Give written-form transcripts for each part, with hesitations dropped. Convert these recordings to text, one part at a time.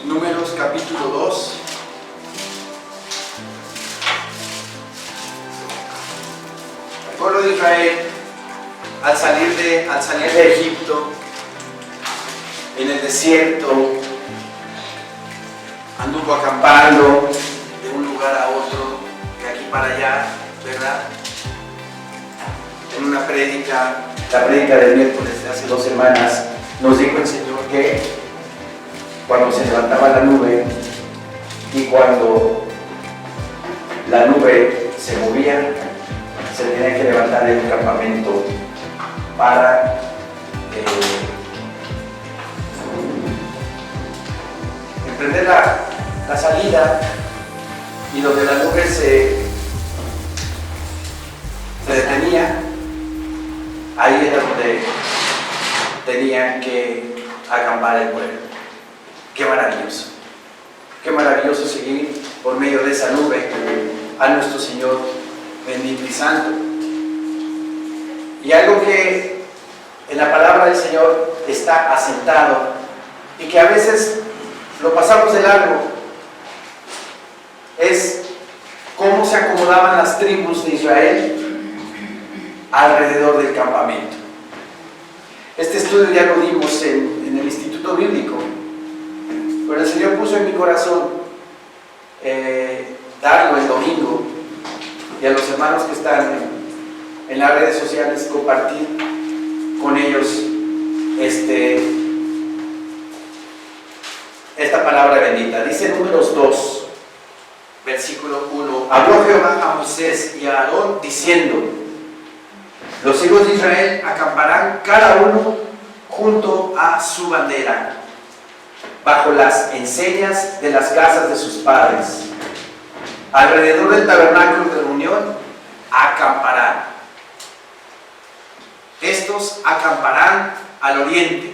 Números capítulo 2. El pueblo de Israel, al salir de Egipto, en el desierto, anduvo acampando de un lugar a otro, de aquí para allá, ¿verdad? En una prédica, la prédica del miércoles de hace 2 semanas, nos dijo el Señor que cuando se levantaba la nube y cuando la nube se movía, se tenía que levantar el campamento para emprender la salida, y donde la nube se detenía, ahí era donde tenían que acampar el pueblo. Qué maravilloso seguir por medio de esa nube a nuestro Señor bendito y santo. Y algo que en la palabra del Señor está asentado y que a veces lo pasamos de largo es cómo se acomodaban las tribus de Israel alrededor del campamento. Este estudio ya lo dimos en el Instituto Bíblico, pero el Señor puso en mi corazón darlo el domingo, y a los hermanos que están en las redes sociales compartir con ellos esta palabra bendita. Dice Números 2, versículo 1: habló Jehová a Moisés y a Aarón diciendo: los hijos de Israel acamparán cada uno junto a su bandera, bajo las enseñas de las casas de sus padres. Alrededor del tabernáculo de reunión acamparán. Estos acamparán al oriente,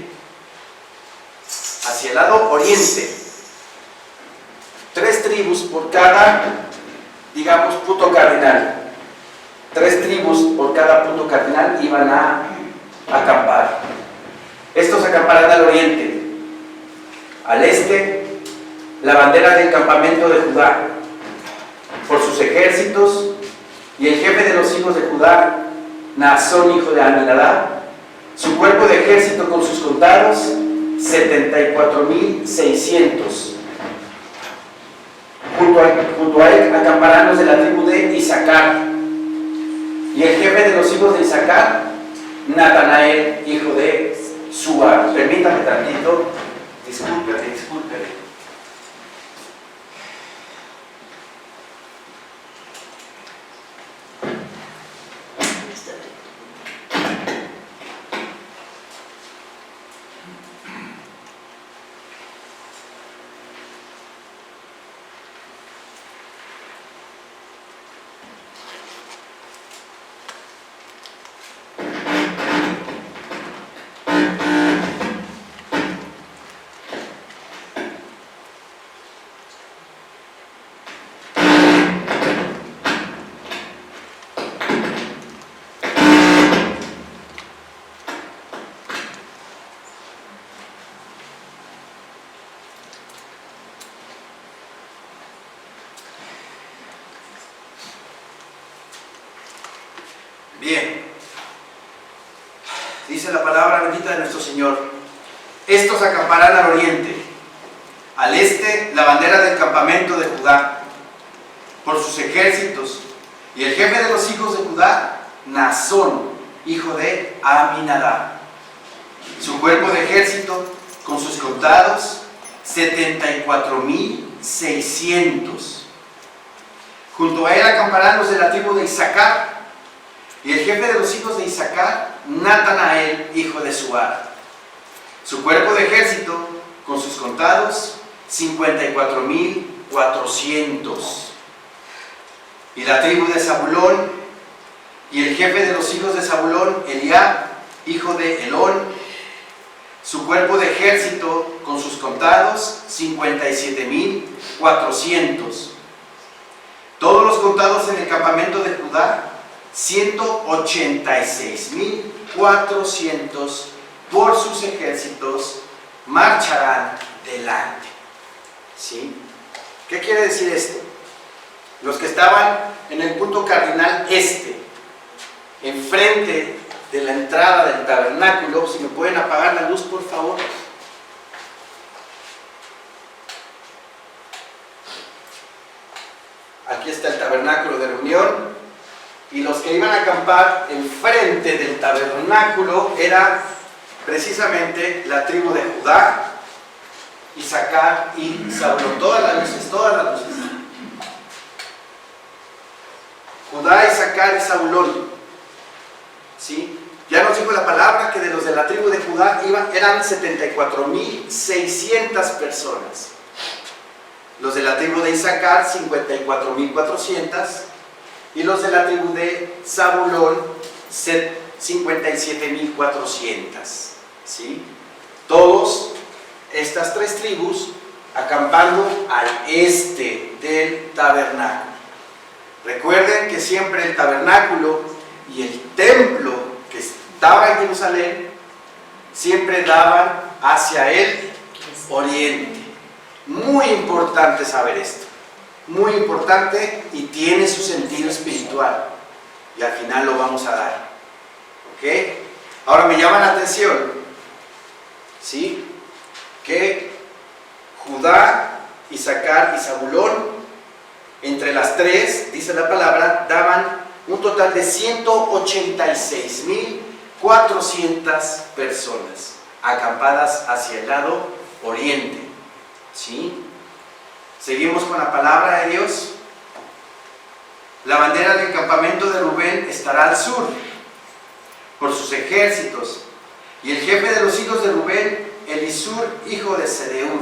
hacia el lado oriente. 3 tribus por cada, digamos, punto cardinal. 3 tribus por cada punto cardinal iban a acampar. Estos acamparán al oriente. Al este, la bandera del campamento de Judá, por sus ejércitos, y el jefe de los hijos de Judá, Naasón, hijo de Aminadab, su cuerpo de ejército con sus contados, 74,600. Junto a él acamparán los de la tribu de Isaacar, y el jefe de los hijos de Isaacar, Natanael, hijo de Suar. Permítame tantito. Discúlpeme. Bien, dice la palabra bendita de nuestro Señor: estos acamparán al oriente, al este la bandera del campamento de Judá, por sus ejércitos, y el jefe de los hijos de Judá, Naasón, hijo de Aminadab, su cuerpo de ejército con sus contados, 74,600. Junto a él acamparán los de la tribu de Isaacar, y el jefe de los hijos de Isaacar, Natanael, hijo de Suar, su cuerpo de ejército con sus contados, 54,400. Y la tribu de Zabulón, y el jefe de los hijos de Zabulón, Eliab, hijo de Helón, su cuerpo de ejército con sus contados, 57,400. Todos los contados en el campamento de Judá, 186,400 por sus ejércitos marcharán delante. ¿Sí? ¿Qué quiere decir esto? Los que estaban en el punto cardinal este, enfrente de la entrada del tabernáculo, si me pueden apagar la luz, por favor. Aquí está el tabernáculo de reunión, y los que iban a acampar enfrente del tabernáculo era precisamente la tribu de Judá, Isaacar y Zabulón. Todas las luces, todas las luces. Judá, Isaacar y Zabulón. ¿Sí? Ya nos dijo la palabra que de los de la tribu de Judá eran 74,600 personas. Los de la tribu de Isaacar, 54,400. Y los de la tribu de Zabulón, 57,400. ¿Sí? Todos estas tres tribus acampando al este del tabernáculo. Recuerden que siempre el tabernáculo y el templo que estaba en Jerusalén siempre daban hacia el oriente. Muy importante saber esto, muy importante, y tiene su sentido espiritual, y al final lo vamos a dar. ¿Ok? Ahora me llama la atención, ¿sí?, que Judá, Isaacar y Zabulón, entre las tres, dice la palabra, daban un total de 186,400 personas acampadas hacia el lado oriente. ¿Sí? Seguimos con la palabra de Dios. La bandera del campamento de Rubén estará al sur, por sus ejércitos, y el jefe de los hijos de Rubén, Elisur, hijo de Sedeur.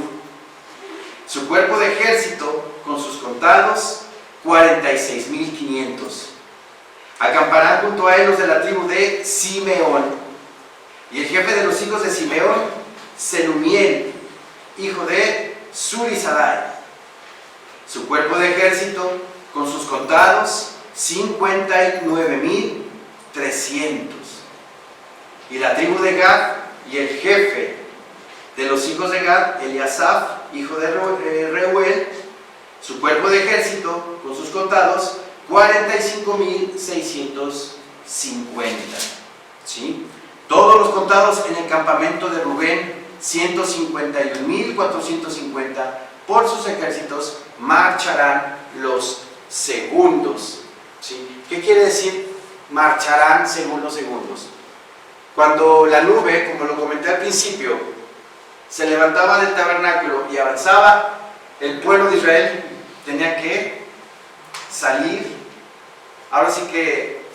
Su cuerpo de ejército, con sus contados, 46,500. Acamparán junto a él los de la tribu de Simeón. Y el jefe de los hijos de Simeón, Selumiel, hijo de Zurisadai. Su cuerpo de ejército, con sus contados, 59,300. Y la tribu de Gad, y el jefe de los hijos de Gad, Eliasaf, hijo de Reuel. Su cuerpo de ejército, con sus contados, 45,650. ¿Sí? Todos los contados en el campamento de Rubén, 151,450. Por sus ejércitos marcharán los segundos. ¿Sí? ¿Qué quiere decir marcharán según los segundos? Cuando la nube, como lo comenté al principio, se levantaba del tabernáculo y avanzaba, el pueblo de Israel tenía que salir, ahora sí que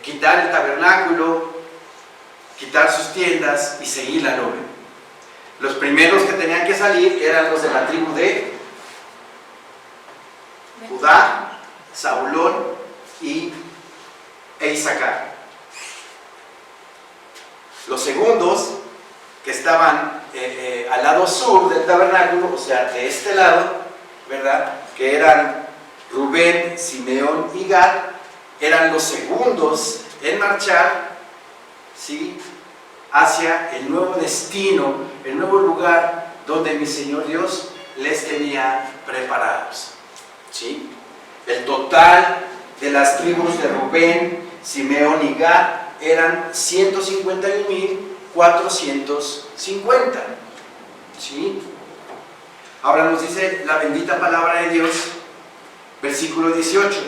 quitar el tabernáculo, quitar sus tiendas y seguir la nube. Los primeros que tenían que salir eran los de la tribu de Judá, Zabulón e Isaacar. Los segundos, que estaban al lado sur del tabernáculo, o sea, de este lado, ¿verdad?, que eran Rubén, Simeón y Gad, eran los segundos en marchar, ¿sí?, hacia el nuevo destino, el nuevo lugar donde mi Señor Dios les tenía preparados. ¿Sí? El total de las tribus de Rubén, Simeón y Gad eran 151,450. ¿Sí? Ahora nos dice la bendita palabra de Dios, versículo 18.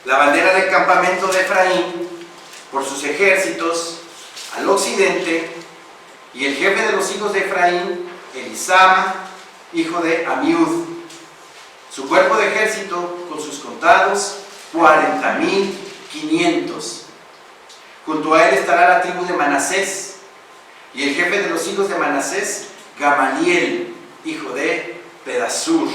La bandera del campamento de Efraín, por sus ejércitos, al occidente, y el jefe de los hijos de Efraín, Elisama, hijo de Amiud. Su cuerpo de ejército, con sus contados, 40,500. Junto a él estará la tribu de Manasés, y el jefe de los hijos de Manasés, Gamaliel, hijo de Pedasur.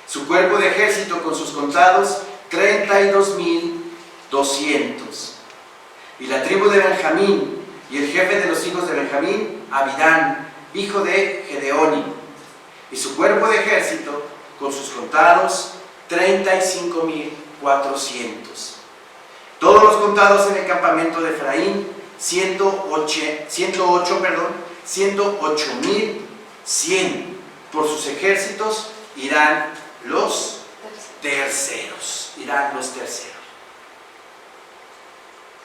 Su cuerpo de ejército, con sus contados, 32,200. Y la tribu de Benjamín, y el jefe de los hijos de Benjamín, Abidán, hijo de Gedeoni. Y su cuerpo de ejército, con sus contados, 35,400. Todos los contados en el campamento de Efraín, 108,700. 100. Por sus ejércitos irán los terceros. Irán los terceros.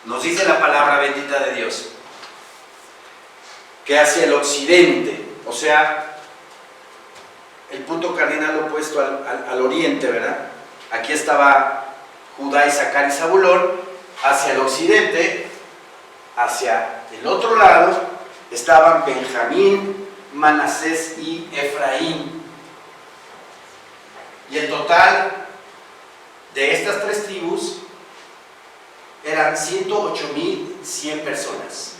Nos dice la palabra bendita de Dios que hacia el occidente, o sea, el punto cardinal opuesto al oriente, ¿verdad? Aquí estaba Judá, Isaacar y Zabulón. Hacia el occidente, hacia el otro lado, estaban Benjamín, Manasés y Efraín. Y el total de estas tres tribus eran 108,100 personas.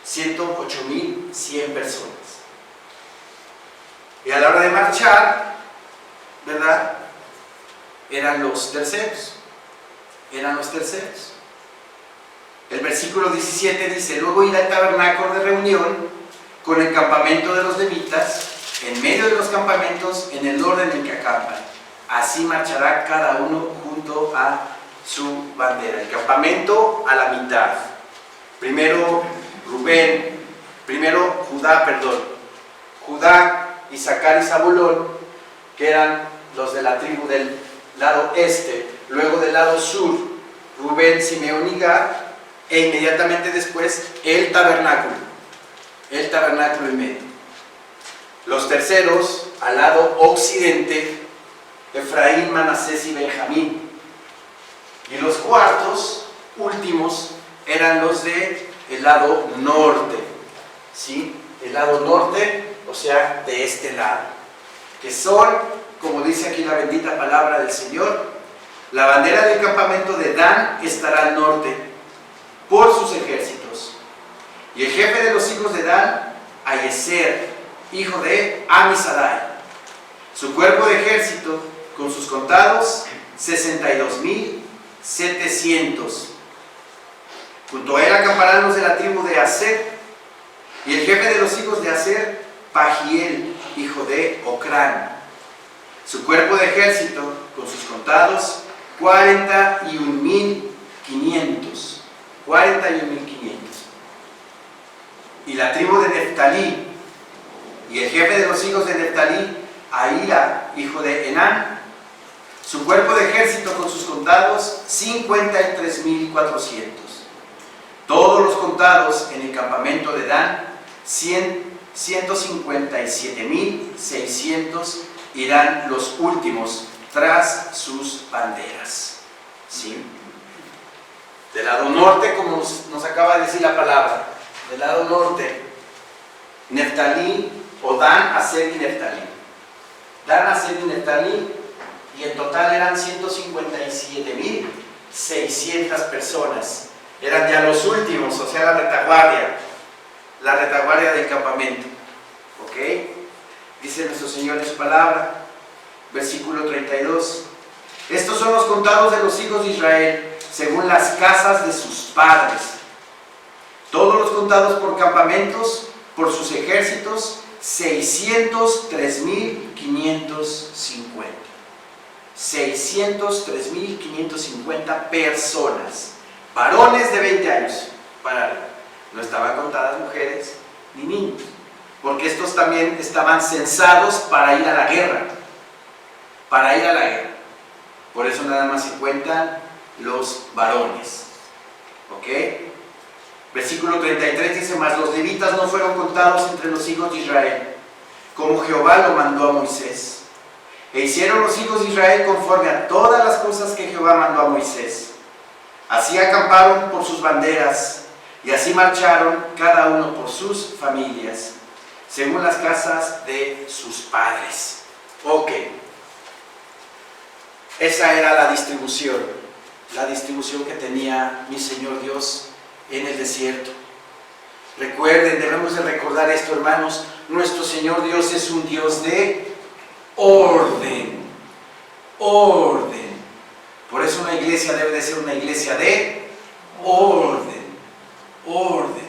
108,100 personas. Y a la hora de marchar, ¿verdad? Eran los terceros. Eran los terceros. El versículo 17 dice: luego irá el tabernáculo de reunión con el campamento de los levitas, en medio de los campamentos, en el orden en que acampan. Así marchará cada uno junto a su bandera. El campamento a la mitad. Primero Judá, Isaacar y Zabulón, que eran los de la tribu del lado este. Luego del lado sur, Rubén, Simeón y Gad, e inmediatamente después el tabernáculo en medio. Los terceros, al lado occidente, Efraín, Manasés y Benjamín. Y los cuartos, últimos, eran los de el lado norte, ¿sí? El lado norte, o sea, de este lado, que son, como dice aquí la bendita palabra del Señor, la bandera del campamento de Dan estará al norte por sus ejércitos. Y el jefe de los hijos de Dan, Ayeser, hijo de Amisadai. Su cuerpo de ejército, con sus contados, 62,700. Junto a él acamparán los de la tribu de Aser. Y el jefe de los hijos de Aser, Pagiel, hijo de Ocrán. Su cuerpo de ejército, con sus contados, 41,500. 41,500. Y la tribu de Neftalí, y el jefe de los hijos de Neftalí, Ahira, hijo de Enán. Su cuerpo de ejército con sus contados, 53,400. Todos los contados en el campamento de Dan, 157,600, irán los últimos tras sus banderas. ¿Sí? Del lado norte, como nos acaba de decir la palabra, del lado norte, Neftalí, o Dan, Aser y Neftalí. Dan, Aser y Neftalí, y en total eran 157,600 personas. Eran ya los últimos, o sea, la retaguardia del campamento. ¿Ok? Dice nuestro Señor en su palabra, versículo 32. Estos son los contados de los hijos de Israel, según las casas de sus padres. Todos los contados por campamentos, por sus ejércitos, 603,550. 603,550 personas. Varones de 20 años para arriba. No estaban contadas mujeres ni niños, porque estos también estaban censados para ir a la guerra. Para ir a la guerra. Por eso nada más se cuentan los varones. ¿Ok? Versículo 33 dice: mas los levitas no fueron contados entre los hijos de Israel, como Jehová lo mandó a Moisés. E hicieron los hijos de Israel conforme a todas las cosas que Jehová mandó a Moisés. Así acamparon por sus banderas, y así marcharon cada uno por sus familias, según las casas de sus padres. Ok. Esa era la distribución que tenía mi Señor Dios en el desierto. Recuerden, debemos de recordar esto, hermanos, nuestro Señor Dios es un Dios de orden. Orden. Por eso una iglesia debe de ser una iglesia de orden. Orden.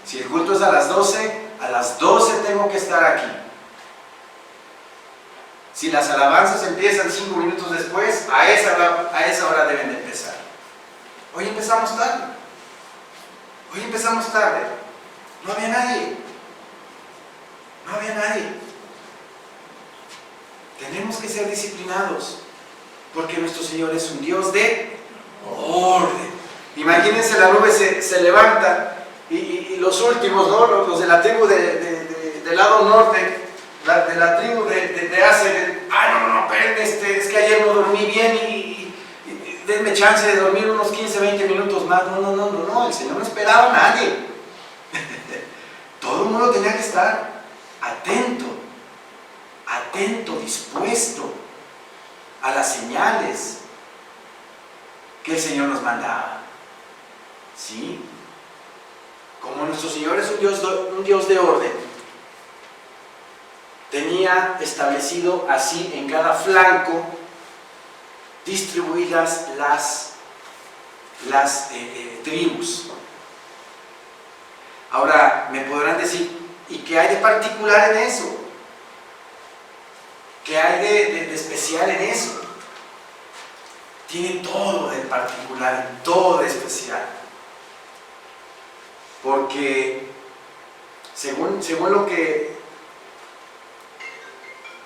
Si el culto es a las 12, a las 12 tengo que estar aquí. Si las alabanzas empiezan 5 minutos después, a esa hora deben de empezar. Hoy empezamos tarde. No había nadie. No había nadie. Tenemos que ser disciplinados, porque nuestro Señor es un Dios de orden. Imagínense, la nube se levanta y los últimos, ¿no? Los de la tribu del lado norte, de la tribu de Aser, no, esperen, es que ayer no dormí bien y denme chance de dormir unos 15, 20 minutos más. No, el Señor no esperaba a nadie. Todo el mundo tenía que estar atento, dispuesto a las señales que el Señor nos mandaba. ¿Sí? Como nuestro Señor es un Dios de orden, tenía establecido así en cada flanco distribuidas las tribus. Ahora me podrán decir, ¿y qué hay de particular en eso? ¿Qué hay de especial en eso? Tiene todo de particular, todo de especial. Porque según lo que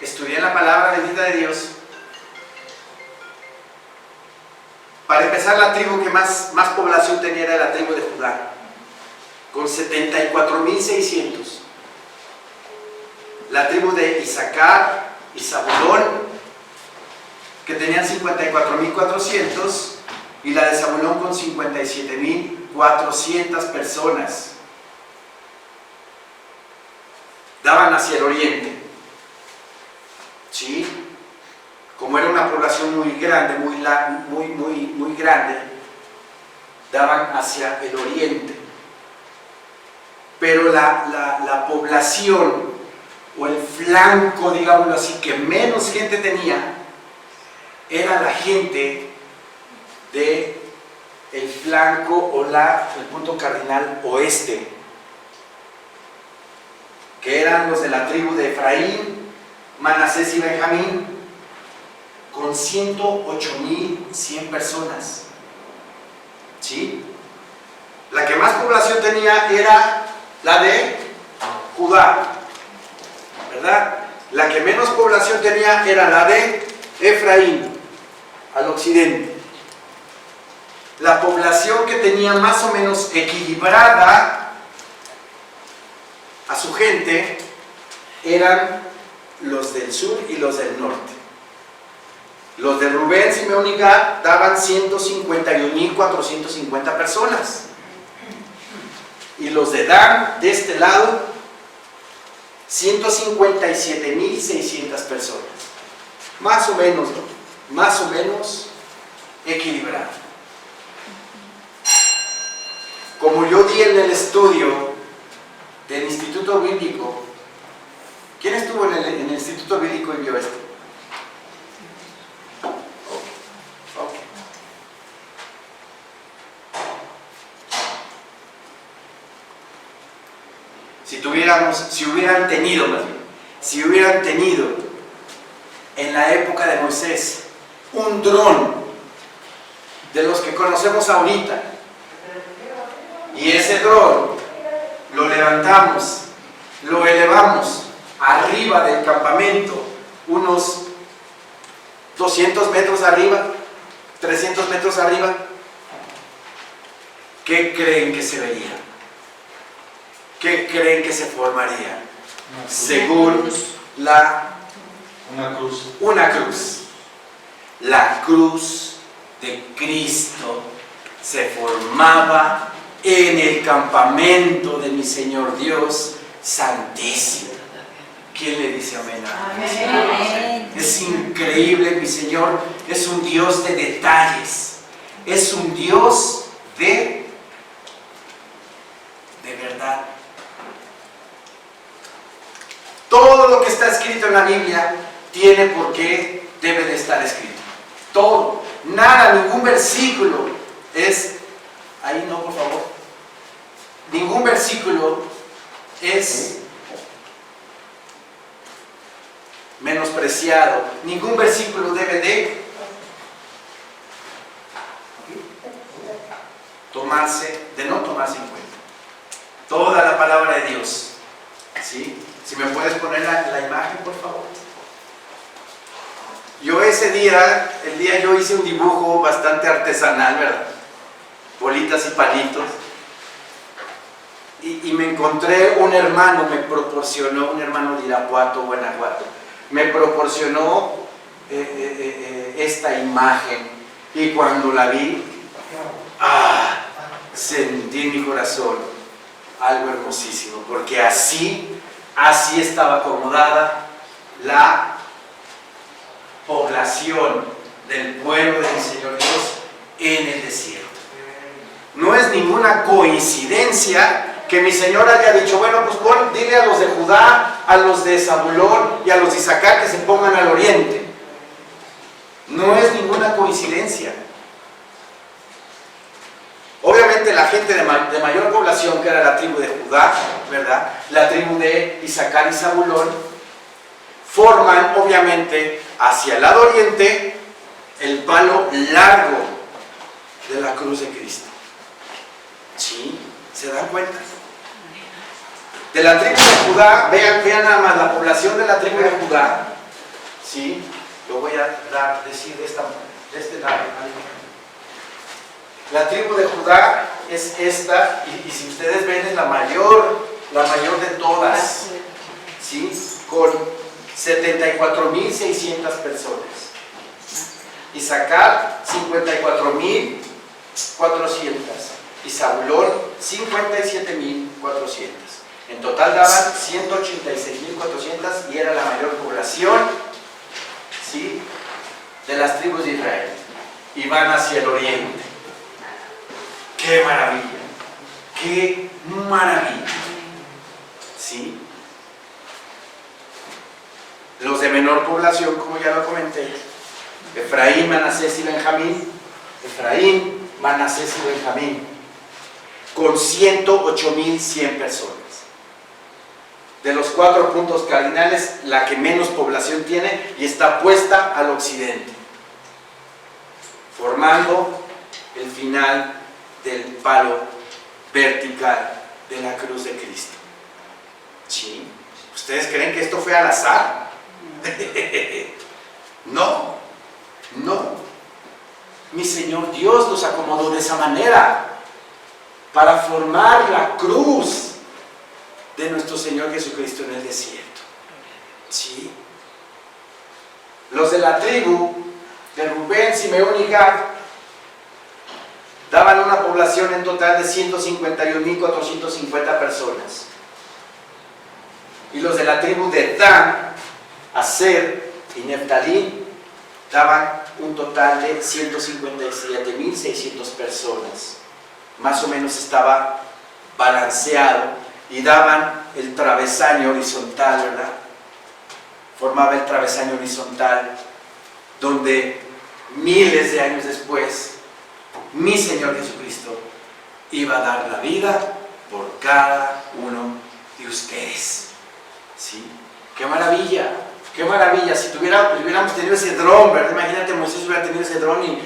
estudié en la palabra bendita de Dios, para empezar, la tribu que más población tenía era la tribu de Judá, con 74,600. La tribu de Isaacar y Zabulón, que tenían 54,400, y la de Zabulón con 57,400 personas. Daban hacia el oriente. ¿Sí? Como era una población muy grande, muy grande, daban hacia el oriente. Pero la población, o el flanco, digámoslo así, que menos gente tenía, era la gente de el flanco o el punto cardinal oeste, que eran los de la tribu de Efraín, Manasés y Benjamín, con 108,100 personas. ¿Sí? La que más población tenía era la de Judá, ¿verdad? La que menos población tenía era la de Efraín, al occidente. La población que tenía más o menos equilibrada a su gente eran los del sur y los del norte. Los de Rubén, Simeón y Gad daban 151,450 personas. Y los de Dan, de este lado, 157,600 personas. Más o menos, ¿no? Más o menos equilibrado. Como yo di en el estudio del Instituto Bíblico, ¿quién estuvo en el Instituto Bíblico y vio esto? Okay. Si hubieran tenido en la época de Moisés un dron de los que conocemos ahorita, y ese dron lo levantamos, lo elevamos arriba del campamento, unos 200 metros arriba, 300 metros arriba, ¿qué creen que se vería? ¿Qué creen que se formaría? Según una cruz. La cruz de Cristo se formaba en el campamento de mi Señor Dios Santísimo. ¿Quién le dice amén? Amén. Es increíble, mi Señor es un Dios de detalles, es un Dios de verdad. Todo lo que está escrito en la Biblia tiene por qué debe de estar escrito. Todo, nada, ningún versículo es, ahí no, por favor, ningún versículo es menospreciado, ningún versículo debe de no tomarse en cuenta. Toda la palabra de Dios, ¿sí?, Si me puedes poner la imagen, por favor. Yo ese día, yo hice un dibujo bastante artesanal, ¿verdad? Bolitas y palitos. Y me encontré un hermano de Irapuato, Guanajuato, me proporcionó esta imagen. Y cuando la vi, sentí en mi corazón algo hermosísimo, porque así estaba acomodada la población del pueblo del Señor Dios en el desierto. No es ninguna coincidencia que mi Señor haya dicho, bueno, pues dile a los de Judá, a los de Zabulón y a los de Isaacar que se pongan al oriente. No es ninguna coincidencia. Obviamente la gente de mayor población, que era la tribu de Judá, ¿verdad? La tribu de Isaacar y Zabulón, forman obviamente hacia el lado oriente el palo largo de la cruz de Cristo. ¿Sí? ¿Se dan cuenta? De la tribu de Judá, vean nada más la población de la tribu de Judá. ¿Sí? Lo voy a decir de este lado. La tribu de Judá es esta, y si ustedes ven es la mayor de todas, ¿sí? Con 74.600 personas. Isaacar, 54.400. Y Zabulón, 57.400. En total daban 186.400 y era la mayor población, ¿sí?, de las tribus de Israel. Y van hacia el oriente. ¡Qué maravilla! ¡Qué maravilla! ¿Sí? Los de menor población, como ya lo comenté, Efraín, Manasés y Benjamín. Efraín, Manasés y Benjamín, con 108.100 personas. De los 4 puntos cardinales, la que menos población tiene y está puesta al occidente, formando el final del palo vertical de la cruz de Cristo. ¿Sí? ¿Ustedes creen que esto fue al azar? No. Mi Señor Dios los acomodó de esa manera para formar la cruz de nuestro Señor Jesucristo en el desierto. ¿Sí? Los de la tribu de Rubén, Simeón y Gad daban una población en total de 151.450 personas. Y los de la tribu de Dan, Aser y Neftalí daban un total de 157.600 personas. Más o menos estaba balanceado. Y daban el travesaño horizontal, ¿verdad? Formaba el travesaño horizontal, donde miles de años después, mi Señor Jesucristo iba a dar la vida por cada uno de ustedes. ¿Sí? ¡Qué maravilla! ¡Qué maravilla! Si hubiéramos tenido ese dron, ¿verdad? Imagínate, Moisés hubiera tenido ese dron y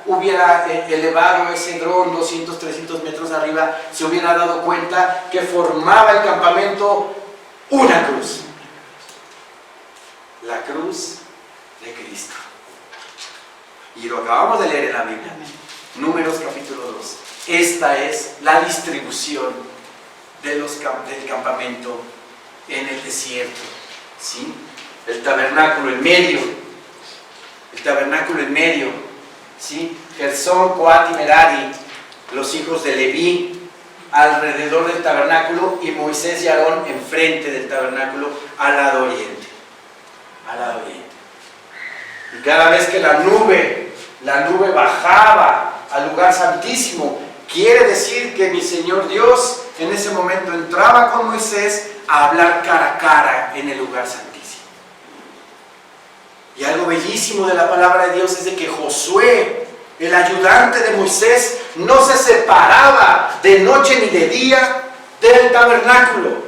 hubiera elevado ese dron 200, 300 metros arriba, se hubiera dado cuenta que formaba el campamento una cruz. La cruz de Cristo. Y lo acabamos de leer en la Biblia. Números capítulo 2. Esta es la distribución del campamento en el desierto. ¿Sí? El tabernáculo en medio. ¿Sí? Gersón, Coat y Merari, los hijos de Leví, alrededor del tabernáculo, y Moisés y Aarón enfrente del tabernáculo al lado oriente. Y cada vez que la nube bajaba al lugar santísimo, quiere decir que mi Señor Dios en ese momento entraba con Moisés a hablar cara a cara en el lugar santísimo. Y algo bellísimo de la palabra de Dios es de que Josué, el ayudante de Moisés, no se separaba de noche ni de día del tabernáculo.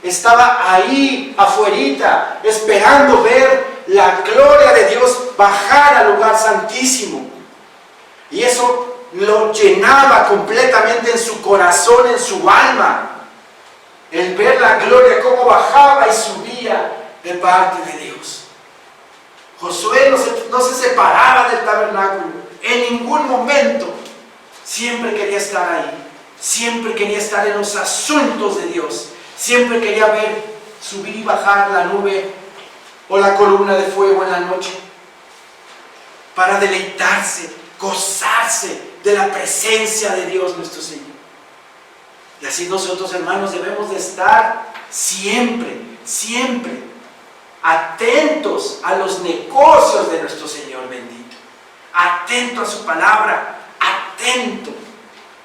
Estaba ahí afuerita, esperando ver la gloria de Dios bajar al lugar santísimo. Y eso lo llenaba completamente en su corazón, en su alma. el ver la gloria, cómo bajaba y subía de parte de Dios. Josué no se separaba del tabernáculo en ningún momento. Siempre quería estar ahí. Siempre quería estar en los asuntos de Dios. Siempre quería ver subir y bajar la nube o la columna de fuego en la noche, para deleitarse, gozarse de la presencia de Dios nuestro Señor. Y así nosotros, hermanos, debemos de estar siempre, siempre atentos a los negocios de nuestro Señor bendito, atento a su palabra, atento.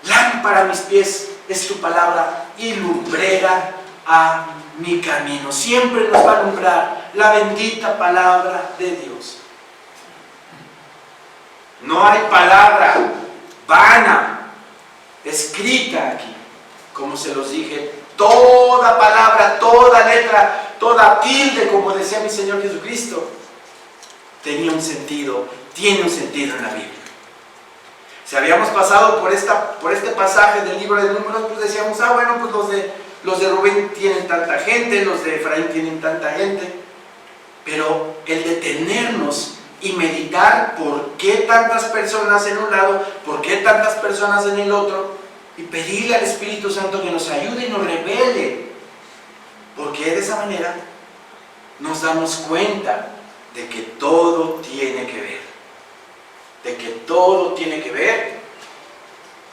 Lámpara a mis pies es tu palabra y lumbrera a mi camino. Siempre nos va a alumbrar la bendita palabra de Dios. No hay palabra vana escrita aquí. Como se los dije, toda palabra, toda letra, toda tilde, como decía mi Señor Jesucristo, tenía un sentido, tiene un sentido en la Biblia. Si habíamos pasado por este pasaje del libro de Números, pues decíamos, bueno, pues los de Rubén tienen tanta gente, los de Efraín tienen tanta gente. Pero el detenernos y meditar por qué tantas personas en un lado, por qué tantas personas en el otro, y pedirle al Espíritu Santo que nos ayude y nos revele, porque de esa manera nos damos cuenta de que todo tiene que ver. De que todo tiene que ver.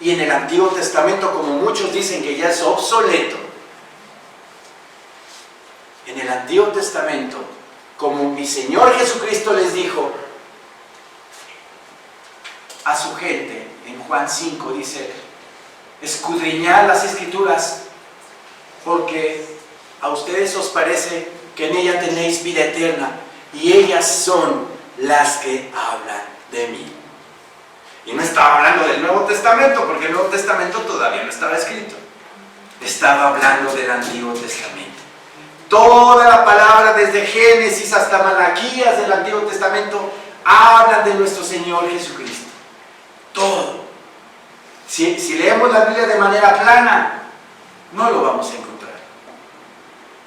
Y en el Antiguo Testamento, como muchos dicen que ya es obsoleto, en el Antiguo Testamento, como mi Señor Jesucristo les dijo a su gente, en Juan 5 dice, escudriñad las Escrituras, porque a ustedes os parece que en ella tenéis vida eterna, y ellas son las que hablan de mí. Y no estaba hablando del Nuevo Testamento, porque el Nuevo Testamento todavía no estaba escrito. Estaba hablando del Antiguo Testamento. Toda la palabra, desde Génesis hasta Malaquías del Antiguo Testamento, habla de nuestro Señor Jesucristo. Todo. Si leemos la Biblia de manera plana, no lo vamos a encontrar.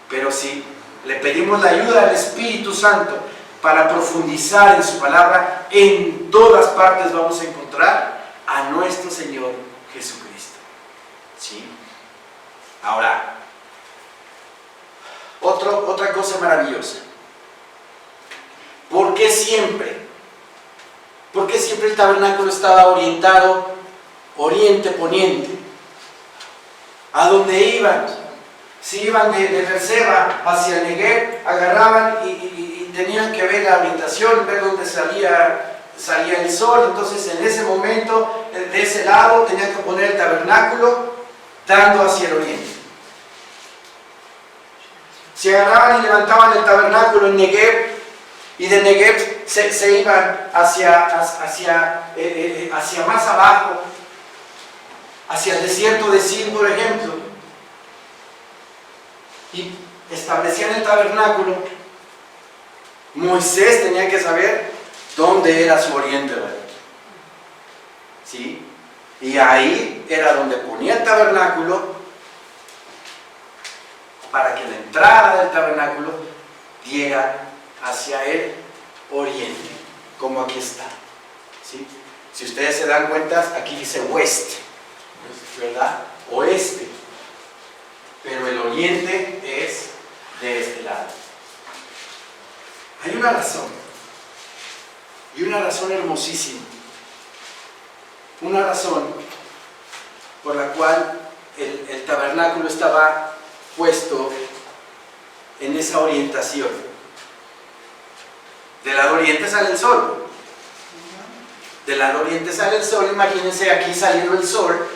Pero si le pedimos la ayuda al Espíritu Santo para profundizar en su palabra, en todas partes vamos a encontrar a nuestro Señor Jesucristo. ¿Sí? Ahora, otra cosa maravillosa. ¿Por qué siempre? ¿Por qué siempre el tabernáculo estaba orientado oriente-poniente? ¿A dónde iban? Si iban de Berseba hacia el Negev, agarraban y tenían que ver la orientación, ver dónde salía el sol. Entonces en ese momento, de ese lado, tenían que poner el tabernáculo dando hacia el oriente. Si agarraban y levantaban el tabernáculo en Negev, y de Negev se iban hacia más abajo, hacia el desierto de Sin, por ejemplo, y establecían el tabernáculo, Moisés tenía que saber dónde era su oriente, ¿verdad? ¿Sí? Y ahí era donde ponía el tabernáculo, para que la entrada del tabernáculo diera hacia el oriente, como aquí está. ¿Sí? Si ustedes se dan cuenta, aquí dice oeste, ¿verdad? Oeste. Pero el oriente es de este lado. Hay una razón, y una razón hermosísima, una razón por la cual el tabernáculo estaba puesto en esa orientación. Del lado oriente sale el sol. Del lado oriente sale el sol. Imagínense aquí saliendo el sol.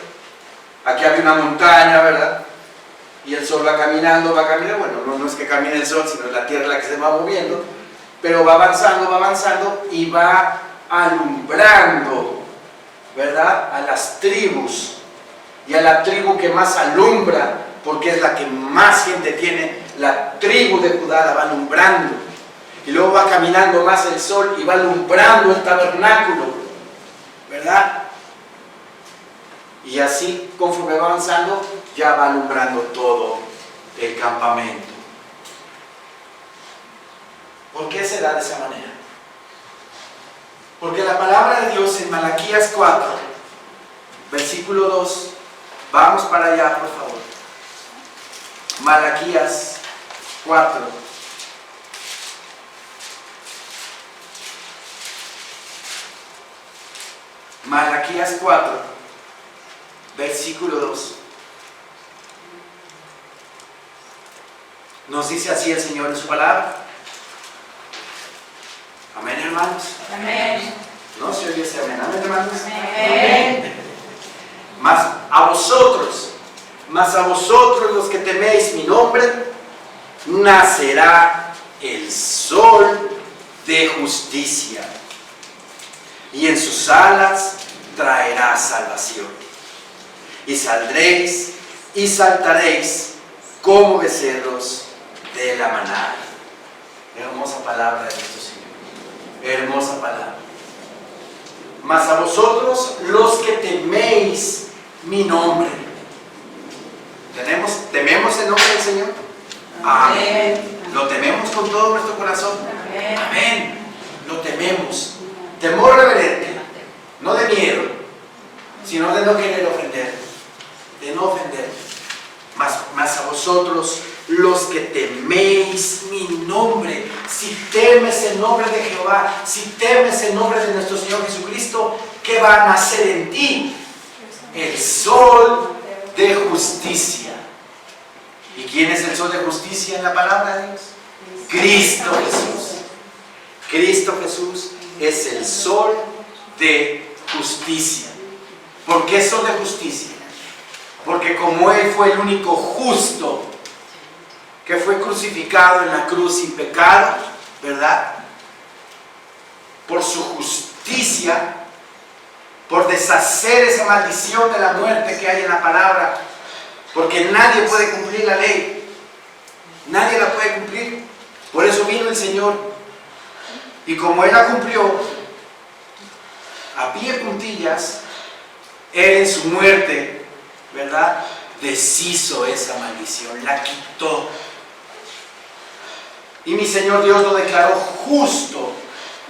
Aquí había una montaña, ¿verdad? Y el sol va caminando. Bueno, no es que camine el sol, sino es la tierra la que se va moviendo. Pero va avanzando y va alumbrando, ¿verdad? A las tribus. Y a la tribu que más alumbra, porque es la que más gente tiene, la tribu de Judá la va alumbrando. Y luego va caminando más el sol y va alumbrando el tabernáculo, ¿verdad? Y así, conforme va avanzando, ya va alumbrando todo el campamento. ¿Por qué se da de esa manera? Porque la palabra de Dios en Malaquías 4, versículo 2, vamos para allá, por favor. Malaquías 4. Malaquías 4, versículo 2. Nos dice así el Señor en su palabra. Amén, hermanos. Amén. No se oye ese amén. Amén, hermanos. Amén. Mas a vosotros los que teméis mi nombre, nacerá el sol de justicia, y en sus alas traerá salvación. Y saldréis y saltaréis como becerros de la manada. Hermosa palabra de nuestro Señor. Hermosa palabra. Mas a vosotros los que teméis mi nombre. ¿Tememos el nombre del Señor? Amén. ¿Lo tememos con todo nuestro corazón? Amén. Amén. Lo tememos. Temor reverente, no de miedo, sino de no querer ofender, de no ofender. Mas a vosotros los que teméis mi nombre, si temes el nombre de Jehová, si temes el nombre de nuestro Señor Jesucristo, ¿qué va a nacer en ti? El sol de justicia. ¿Y quién es el sol de justicia en la palabra de Dios? Cristo Jesús. Cristo Jesús es el sol de justicia. ¿Por qué sol de justicia? Porque como Él fue el único justo que fue crucificado en la cruz sin pecado, ¿verdad? Por su justicia, por deshacer esa maldición de la muerte que hay en la palabra, porque nadie puede cumplir la ley, nadie la puede cumplir. Por eso vino el Señor, y como Él la cumplió a pie juntillas, Él en su muerte, ¿verdad?, deshizo esa maldición, la quitó. Y mi Señor Dios lo declaró justo,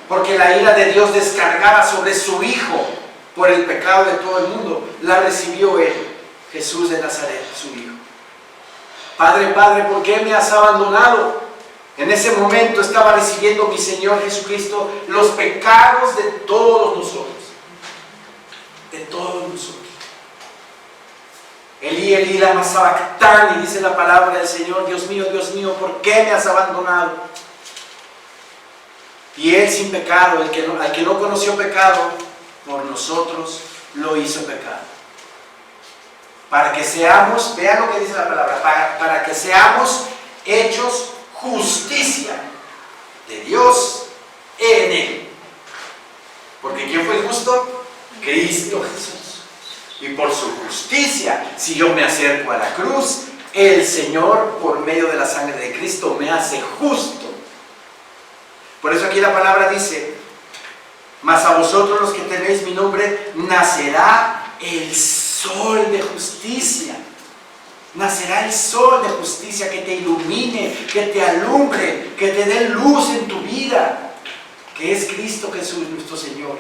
porque la ira de Dios descargada sobre su Hijo por el pecado de todo el mundo, la recibió Él, Jesús de Nazaret, su Hijo. Padre, Padre, ¿por qué me has abandonado? En ese momento estaba recibiendo mi Señor Jesucristo los pecados de todos nosotros. De todos nosotros. Elí, Elí, lama sabactani, dice la palabra del Señor. Dios mío, ¿por qué me has abandonado? Y Él sin pecado, al que no conoció pecado, por nosotros lo hizo pecado. Para que seamos, vean lo que dice la palabra, para que seamos hechos justicia de Dios en Él. Porque ¿quién fue el justo? Cristo Jesús. Y por su justicia, si yo me acerco a la cruz, el Señor, por medio de la sangre de Cristo, me hace justo. Por eso aquí la palabra dice: mas a vosotros los que tenéis mi nombre, nacerá el sol de justicia. Nacerá el sol de justicia que te ilumine, que te alumbre, que te dé luz en tu vida, que es Cristo Jesús nuestro Señor.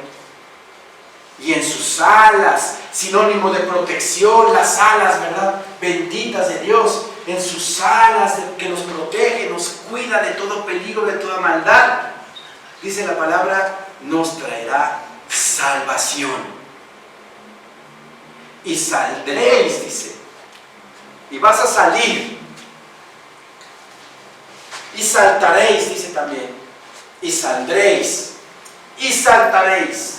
Y en sus alas, sinónimo de protección, las alas, ¿verdad?, benditas de Dios, en sus alas que nos protege, nos cuida de todo peligro, de toda maldad, dice la palabra, nos traerá salvación. Y saldréis, dice, y vas a salir, y saltaréis, dice también, y saldréis, y saltaréis,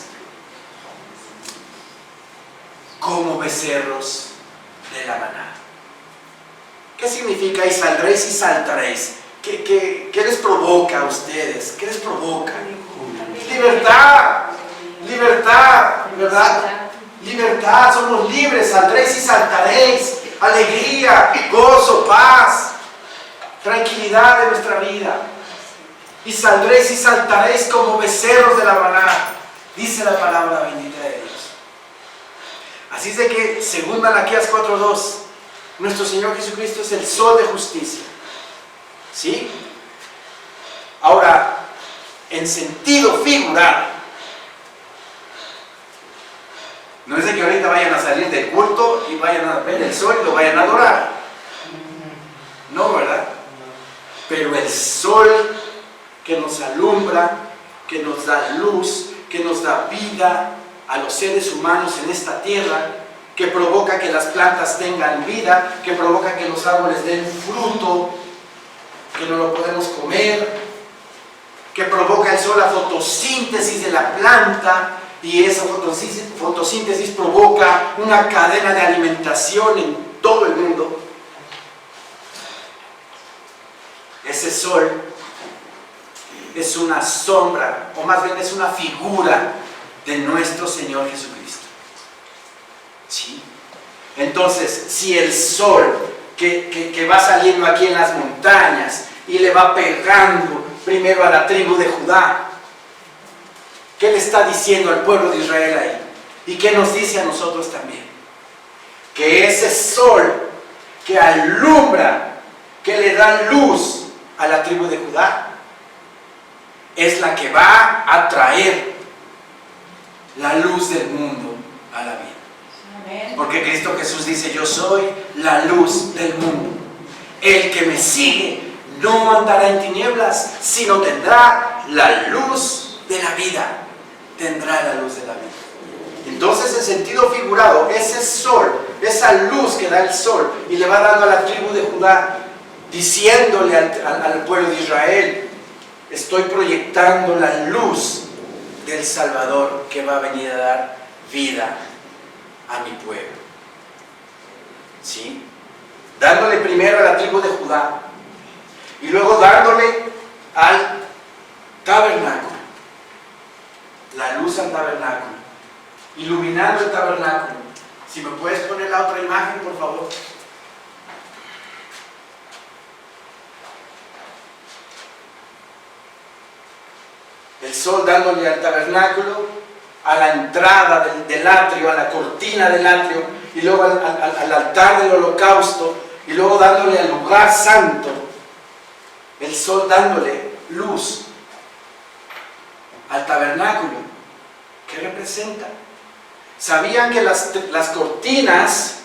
como becerros de la manada. ¿Qué significa y saldréis y saltaréis? ¿Qué les provoca a ustedes? ¿Qué les provoca? Libertad, libertad, ¿verdad? Libertad, somos libres, saldréis y saltaréis. Alegría, gozo, paz, tranquilidad de nuestra vida. Y saldréis y saltaréis como becerros de la manada, dice la palabra bendita de Dios. Así es de que, según Malaquías 4:2, Nuestro Señor Jesucristo es el sol de justicia. ¿Sí? Ahora, en sentido figurado, no es de que ahorita vayan a salir del culto y vayan a ver el sol y lo vayan a adorar. No, ¿verdad? Pero el sol que nos alumbra, que nos da luz, que nos da vida a los seres humanos en esta tierra, que provoca que las plantas tengan vida, que provoca que los árboles den fruto, que no lo podemos comer, que provoca el sol la fotosíntesis de la planta, y esa fotosíntesis provoca una cadena de alimentación en todo el mundo. Ese sol es una sombra, o más bien es una figura de nuestro Señor Jesucristo. ¿Sí? Entonces, si el sol que va saliendo aquí en las montañas y le va pegando primero a la tribu de Judá, ¿qué le está diciendo al pueblo de Israel ahí? ¿Y qué nos dice a nosotros también? Que ese sol que alumbra, que le da luz a la tribu de Judá, es la que va a traer la luz del mundo a la vida. Porque Cristo Jesús dice: yo soy la luz del mundo. El que me sigue no andará en tinieblas, sino tendrá la luz de la vida. Tendrá la luz de la vida. Entonces, en sentido figurado, ese sol, esa luz que da el sol y le va dando a la tribu de Judá, diciéndole al pueblo de Israel: estoy proyectando la luz del Salvador que va a venir a dar vida a mi pueblo. ¿Sí? Dándole primero a la tribu de Judá y luego dándole al tabernáculo, la luz al tabernáculo, iluminando el tabernáculo. Si me puedes poner la otra imagen, por favor. El sol dándole al tabernáculo, a la entrada del atrio, a la cortina del atrio, y luego al altar del holocausto, y luego dándole al lugar santo. El sol dándole luz al tabernáculo. ¿Qué representa? ¿Sabían que las cortinas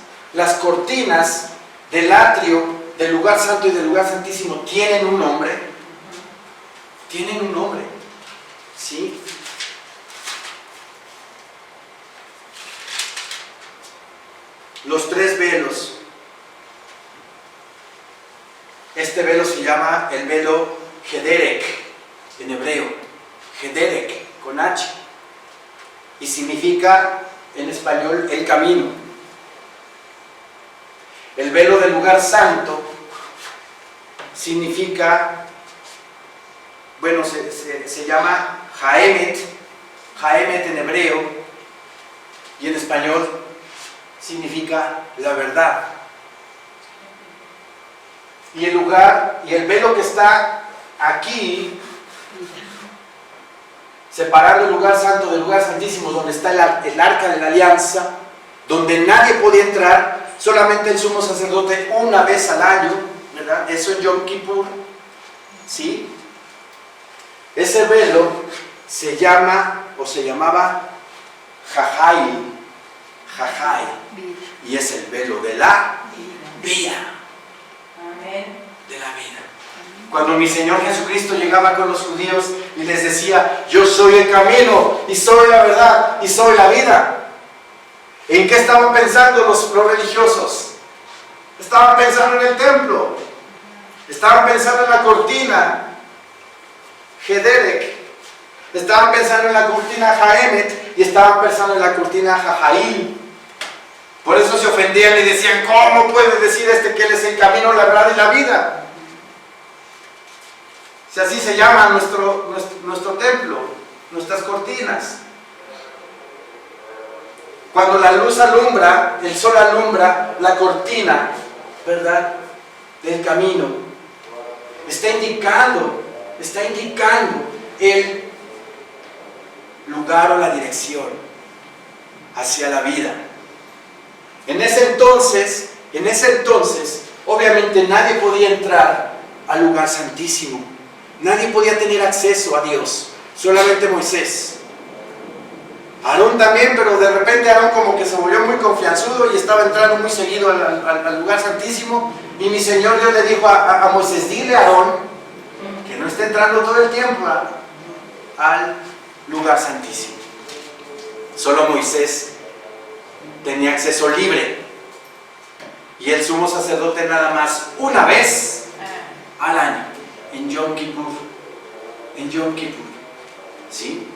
del atrio, del lugar santo y del lugar santísimo tienen un nombre? Tienen un nombre. ¿Sí? Los tres velos. Este velo se llama el velo Gederek en hebreo. Gederek con H. Y significa en español el camino. El velo del lugar santo significa, bueno, se llama Haemet, Haemet en hebreo, y en español significa la verdad. Y el lugar, y el velo que está aquí, separando el lugar santo del lugar santísimo, donde está el arca de la alianza, donde nadie podía entrar, solamente el sumo sacerdote una vez al año, ¿verdad? Eso en Yom Kippur, ¿sí? Ese velo se llama, o se llamaba Jajai, y es el velo de la vida. De la vida. Cuando mi Señor Jesucristo llegaba con los judíos y les decía: yo soy el camino, y soy la verdad, y soy la vida, ¿en qué estaban pensando los religiosos? Estaban pensando en el templo, estaban pensando en la cortina Gederek, estaban pensando en la cortina Haemet, y estaban pensando en la cortina Jajail. Por eso se ofendían y decían: ¿cómo puede decir que Él es el camino, la verdad y la vida? Si así se llama nuestro templo, nuestras cortinas. Cuando la luz alumbra, el sol alumbra la cortina, ¿verdad?, del camino. Está indicando el lugar o la dirección hacia la vida. En ese entonces, En ese entonces, obviamente nadie podía entrar al lugar santísimo. Nadie podía tener acceso a Dios, solamente Moisés. Aarón también, pero de repente Aarón como que se volvió muy confianzudo y estaba entrando muy seguido al lugar santísimo. Y mi Señor Dios le dijo a Moisés: dile a Aarón que no esté entrando todo el tiempo al lugar santísimo. Solo Moisés tenía acceso libre. Y el sumo sacerdote nada más una vez al año, en Yom Kippur. En Yom Kippur. ¿Sí?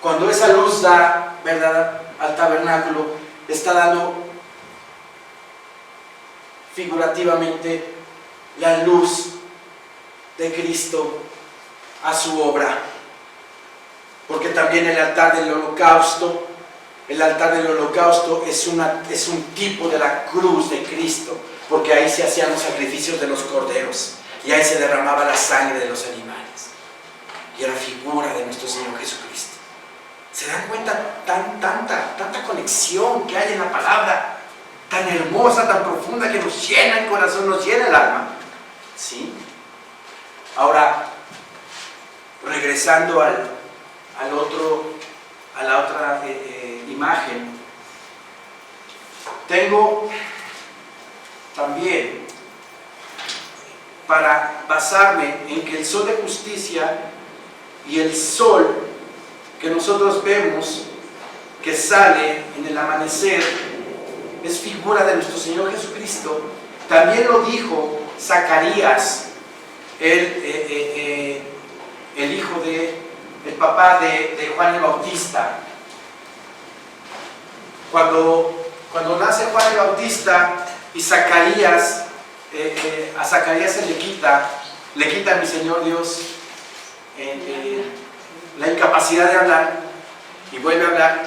Cuando esa luz da, ¿verdad?, al tabernáculo, está dando figurativamente la luz de Cristo a su obra. Porque también el altar del holocausto es un tipo de la cruz de Cristo, porque ahí se hacían los sacrificios de los corderos y ahí se derramaba la sangre de los animales y era figura de nuestro Señor Jesucristo. ¿Se dan cuenta tanta conexión que hay en la palabra, tan hermosa, tan profunda, que nos llena el corazón, nos llena el alma? ¿Sí? Ahora, regresando a la otra imagen, tengo también, para basarme en que el sol de justicia y el sol que nosotros vemos que sale en el amanecer es figura de nuestro Señor Jesucristo. También lo dijo Zacarías, el hijo el papá de Juan el Bautista. Cuando nace Juan el Bautista y Zacarías, a Zacarías se le quita a mi Señor Dios la incapacidad de hablar y vuelve a hablar,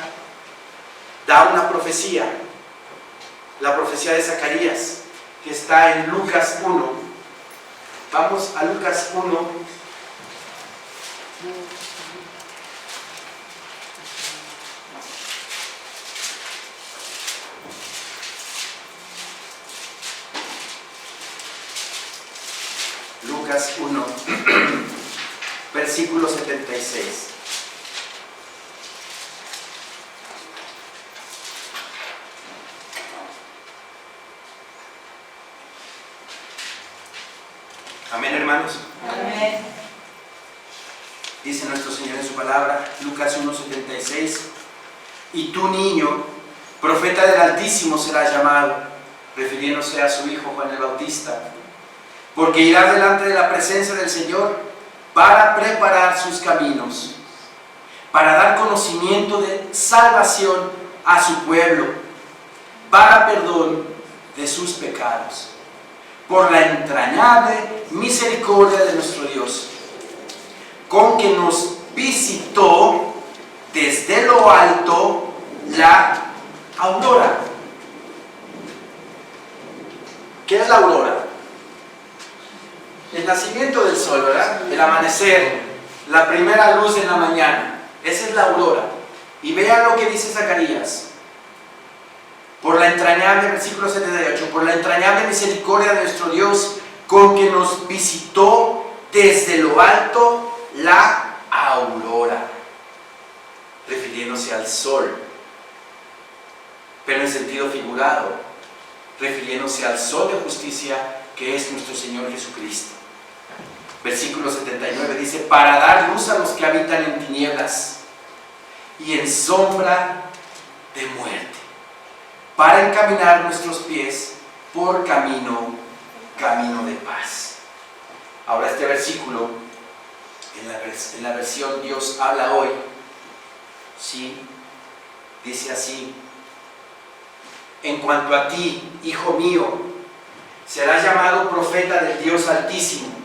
da una profecía, la profecía de Zacarías, que está en Lucas 1. Vamos a Lucas 1. Lucas 1, versículo 76. Amén, hermanos. Amén. Dice nuestro Señor en su palabra, Lucas 1:76: y tú, niño, profeta del Altísimo serás llamado, refiriéndose a su hijo Juan el Bautista, porque irá delante de la presencia del Señor para preparar sus caminos, para dar conocimiento de salvación a su pueblo, para perdón de sus pecados, por la entrañable misericordia de nuestro Dios, con que nos visitó desde lo alto la aurora. ¿Qué es la aurora? El nacimiento del sol, ¿verdad? El amanecer, la primera luz en la mañana. Esa es la aurora. Y vean lo que dice Zacarías. Por la entrañable, versículo 78, por la entrañable misericordia de nuestro Dios, con que nos visitó desde lo alto la aurora, refiriéndose al sol, pero en sentido figurado, refiriéndose al sol de justicia que es nuestro Señor Jesucristo. Versículo 79 dice: para dar luz a los que habitan en tinieblas y en sombra de muerte, para encaminar nuestros pies por camino de paz. Ahora este versículo, en la versión Dios habla hoy, ¿sí?, dice así: en cuanto a ti, hijo mío, serás llamado profeta del Dios Altísimo,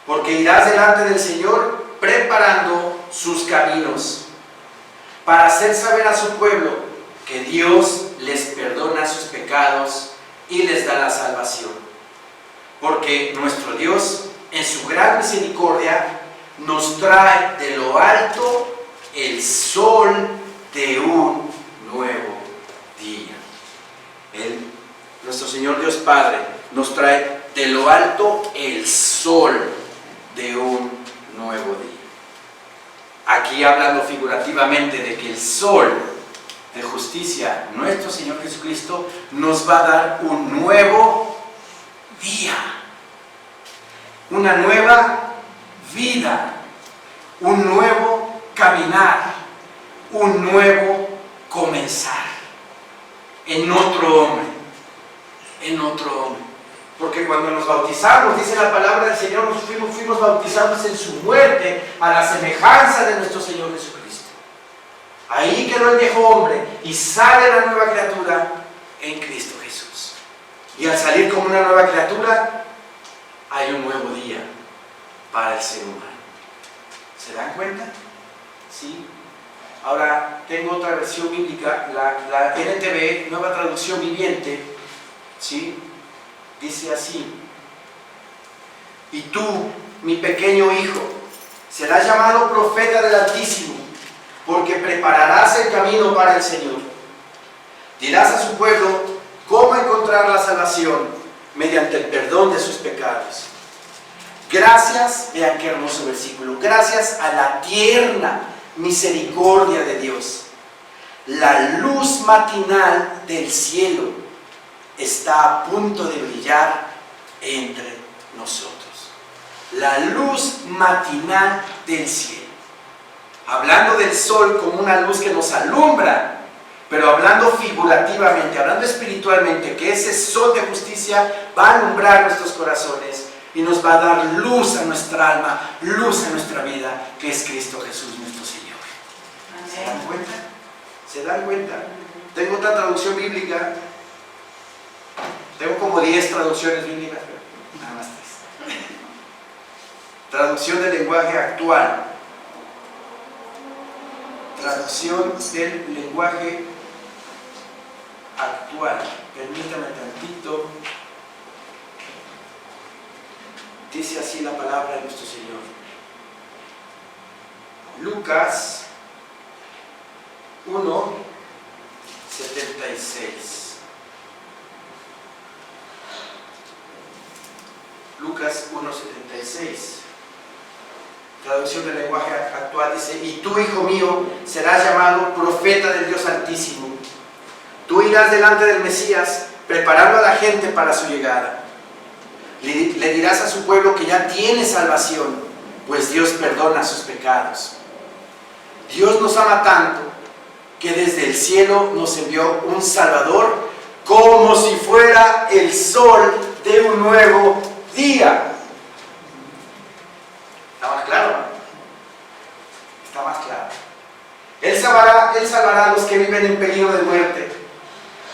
porque irás delante del Señor preparando sus caminos, para hacer saber a su pueblo que Dios les perdona sus pecados y les da la salvación. Porque nuestro Dios, en su gran misericordia, nos trae de lo alto el sol de un nuevo día. Nuestro Señor Dios Padre nos trae de lo alto el sol de un nuevo día. Aquí hablando figurativamente de que el sol de justicia, nuestro Señor Jesucristo, nos va a dar un nuevo día, una nueva vida, un nuevo caminar, un nuevo comenzar en otro hombre, en otro hombre. Porque cuando nos bautizamos, dice la palabra del Señor, nos fuimos bautizados en su muerte a la semejanza de nuestro Señor Jesucristo. Ahí quedó el viejo hombre y sale la nueva criatura en Cristo Jesús. Y al salir como una nueva criatura, hay un nuevo día para el ser humano. ¿Se dan cuenta? ¿Sí? Ahora, tengo otra versión bíblica, la NTV, Nueva Traducción Viviente, ¿sí? Dice así: y tú, mi pequeño hijo, serás llamado profeta del Altísimo, porque prepararás el camino para el Señor. Dirás a su pueblo cómo encontrar la salvación mediante el perdón de sus pecados. Gracias, vean qué hermoso versículo, gracias a la tierna misericordia de Dios, la luz matinal del cielo está a punto de brillar entre nosotros. La luz matinal del cielo. Hablando del sol como una luz que nos alumbra, pero hablando figurativamente, hablando espiritualmente, que ese sol de justicia va a alumbrar nuestros corazones y nos va a dar luz a nuestra alma, luz a nuestra vida, que es Cristo Jesús nuestro Señor. ¿Se dan cuenta? ¿Se dan cuenta? Tengo otra traducción bíblica. Tengo como 10 traducciones bíblicas, pero nada más 3. Traducción del lenguaje actual. Traducción del lenguaje actual. Permítame tantito. Dice así la palabra de nuestro Señor. Lucas 1:76. Lucas 1:76. Traducción del lenguaje actual dice: y tú, hijo mío, serás llamado profeta del Dios Altísimo. Tú irás delante del Mesías, preparando a la gente para su llegada. Le dirás a su pueblo que ya tiene salvación, pues Dios perdona sus pecados. Dios nos ama tanto que desde el cielo nos envió un Salvador como si fuera el sol de un nuevo día. ¿Está más claro? Está más claro. Él salvará a los que viven en peligro de muerte.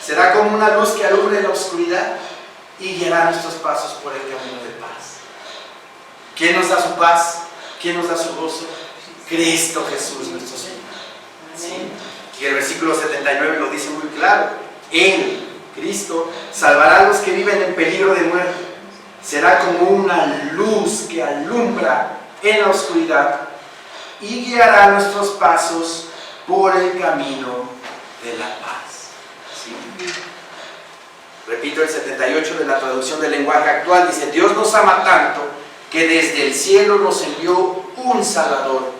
Será como una luz que alumbre la oscuridad y guiará nuestros pasos por el camino de paz. ¿Quién nos da su paz? ¿Quién nos da su gozo? Cristo Jesús, nuestro Señor. ¿Sí? Y el versículo 79 lo dice muy claro. Él, Cristo, salvará a los que viven en peligro de muerte. Será como una luz que alumbra en la oscuridad y guiará nuestros pasos por el camino de la paz. ¿Sí? Repito el 78 de la traducción del lenguaje actual, dice: Dios nos ama tanto que desde el cielo nos envió un Salvador,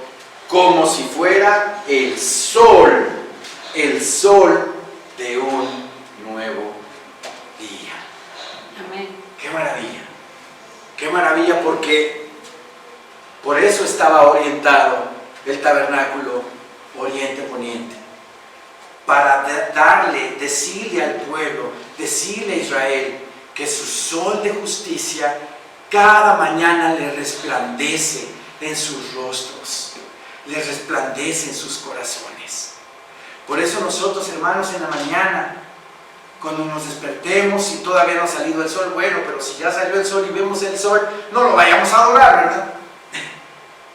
como si fuera el sol de un nuevo día. Amén. ¡Qué maravilla! ¡Qué maravilla! Porque por eso estaba orientado el tabernáculo oriente-poniente, para decirle al pueblo, decirle a Israel que su sol de justicia cada mañana le resplandece en sus rostros, le resplandece en sus corazones. Por eso nosotros, hermanos, en la mañana, cuando nos despertemos y todavía no ha salido el sol, bueno, pero si ya salió el sol y vemos el sol, no lo vayamos a adorar, ¿verdad?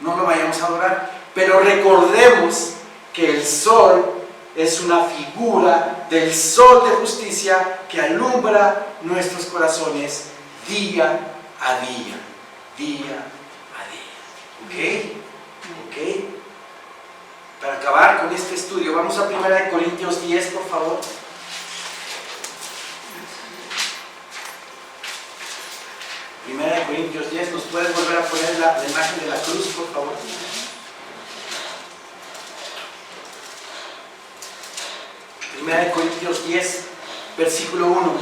No lo vayamos a adorar, pero recordemos que el sol es una figura del sol de justicia que alumbra nuestros corazones día a día, día a día. ¿Ok? Para acabar con este estudio, vamos a 1 Corintios 10, por favor. Primera de Corintios 10, ¿nos puedes volver a poner la imagen de la cruz, por favor? Primera de Corintios 10, versículo 1.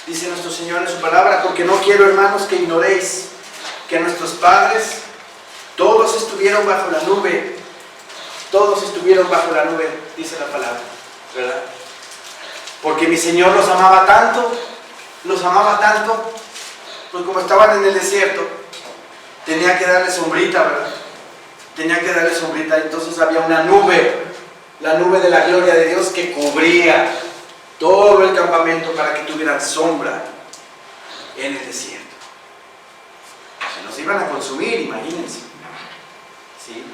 Dice nuestro Señor en su palabra: porque no quiero, hermanos, que ignoréis que nuestros padres todos estuvieron bajo la nube. Todos estuvieron bajo la nube, dice la palabra, ¿verdad? Porque mi Señor los amaba tanto, pues como estaban en el desierto, tenía que darle sombrita, ¿verdad? Tenía que darle sombrita, entonces había una nube, la nube de la gloria de Dios que cubría todo el campamento para que tuvieran sombra en el desierto. Se nos iban a consumir, imagínense. ¿Sí?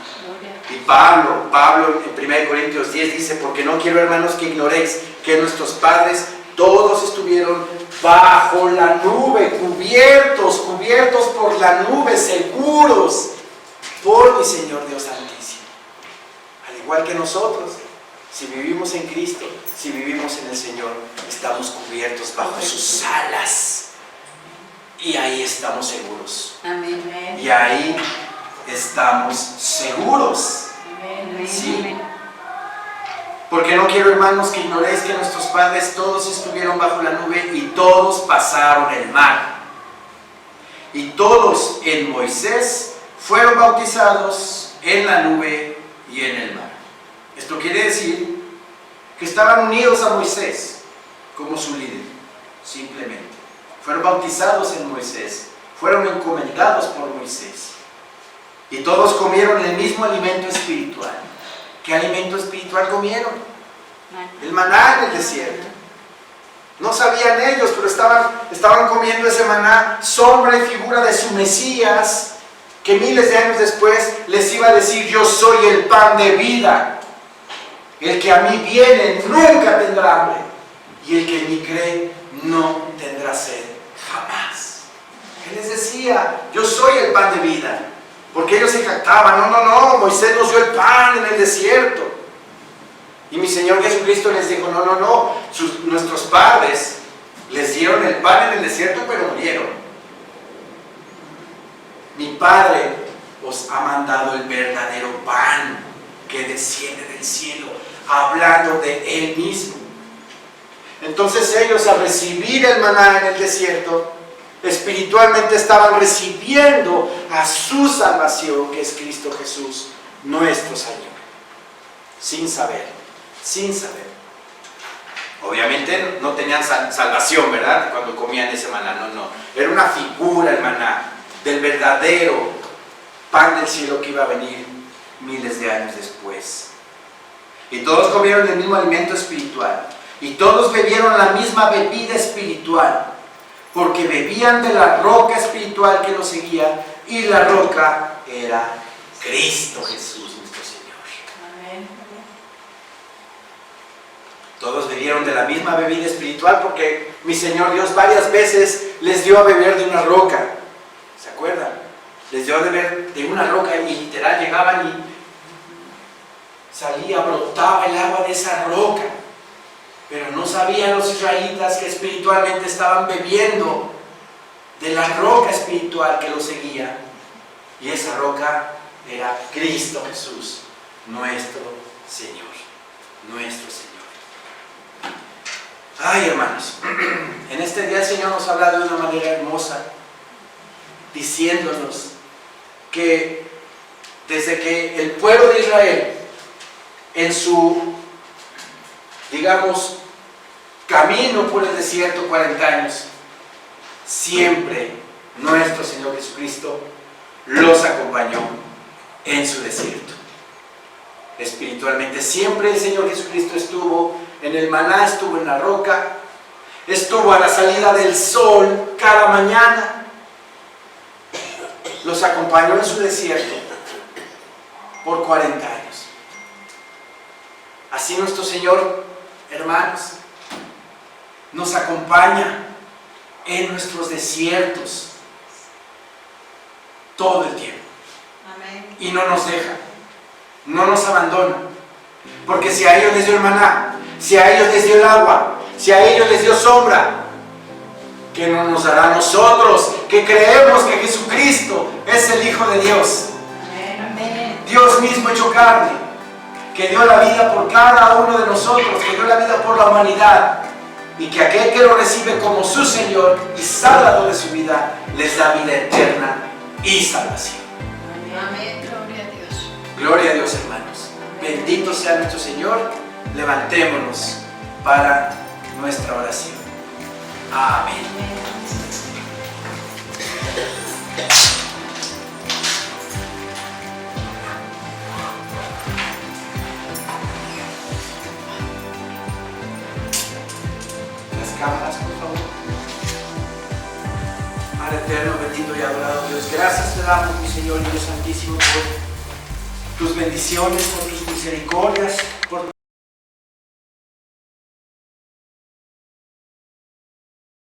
Y Pablo en 1 Corintios 10 dice: porque no quiero, hermanos, que ignoréis que nuestros padres todos estuvieron bajo la nube, cubiertos por la nube, seguros por mi Señor Dios Santísimo. Al igual que nosotros, si vivimos en Cristo, si vivimos en el Señor, estamos cubiertos bajo sus alas. Y ahí estamos seguros. Amén. Y ahí estamos seguros. ¿Sí? Porque no quiero, hermanos, que ignoréis que nuestros padres todos estuvieron bajo la nube y todos pasaron el mar. Y todos en Moisés fueron bautizados en la nube y en el mar. Esto quiere decir que estaban unidos a Moisés como su líder, simplemente. Fueron bautizados en Moisés, fueron encomendados por Moisés. Y todos comieron el mismo alimento espiritual. ¿Qué alimento espiritual comieron? El maná en el desierto. No sabían ellos, pero estaban comiendo ese maná, sombra y figura de su Mesías, que miles de años después les iba a decir: yo soy el pan de vida. El que a mí viene nunca tendrá hambre, y el que en mí cree no tendrá sed jamás. Él les decía: yo soy el pan de vida. Porque ellos se jactaban: no, Moisés nos dio el pan en el desierto. Y mi Señor Jesucristo les dijo: no, nuestros padres les dieron el pan en el desierto, pero murieron. Mi Padre os ha mandado el verdadero pan que desciende del cielo, hablando de Él mismo. Entonces ellos, al recibir el maná en el desierto, espiritualmente estaban recibiendo a su salvación, que es Cristo Jesús, nuestro Señor, sin saber. Obviamente no tenían salvación, ¿verdad? Cuando comían ese maná, no. Era una figura el maná del verdadero pan del cielo que iba a venir miles de años después. Y todos comieron el mismo alimento espiritual, y todos bebieron la misma bebida espiritual, porque bebían de la roca espiritual que los seguía, y la roca era Cristo Jesús, nuestro Señor. Amén. Todos bebieron de la misma bebida espiritual, porque mi Señor Dios varias veces les dio a beber de una roca. ¿Se acuerdan? Les dio a beber de una roca, y literal llegaban y salía, brotaba el agua de esa roca. Pero no sabían los israelitas que espiritualmente estaban bebiendo de la roca espiritual que los seguía. Y esa roca era Cristo Jesús, nuestro Señor. Nuestro Señor. Ay, hermanos, en este día el Señor nos ha hablado de una manera hermosa, diciéndonos que desde que el pueblo de Israel, en su, digamos, camino por el desierto 40 años, siempre nuestro Señor Jesucristo los acompañó en su desierto. Espiritualmente siempre el Señor Jesucristo estuvo en el maná, estuvo en la roca, estuvo a la salida del sol cada mañana, los acompañó en su desierto por 40 años. Así nuestro Señor, hermanos, nos acompaña en nuestros desiertos todo el tiempo. Amén. Y no nos deja, no nos abandona. Porque si a ellos les dio el maná, si a ellos les dio el agua, si a ellos les dio sombra, ¿qué no nos dará a nosotros que creemos que Jesucristo es el Hijo de Dios? Amén. Dios mismo hecho carne, que dio la vida por cada uno de nosotros, que dio la vida por la humanidad, y que aquel que lo recibe como su Señor y Salvador de su vida, les da vida eterna y salvación. Amén. Gloria a Dios. Gloria a Dios, hermanos. Bendito sea nuestro Señor. Levantémonos para nuestra oración. Amén. Las cámaras, por favor. Padre eterno, bendito y adorado Dios, gracias te damos, mi Señor y Dios Santísimo, por tus bendiciones, por tus misericordias, por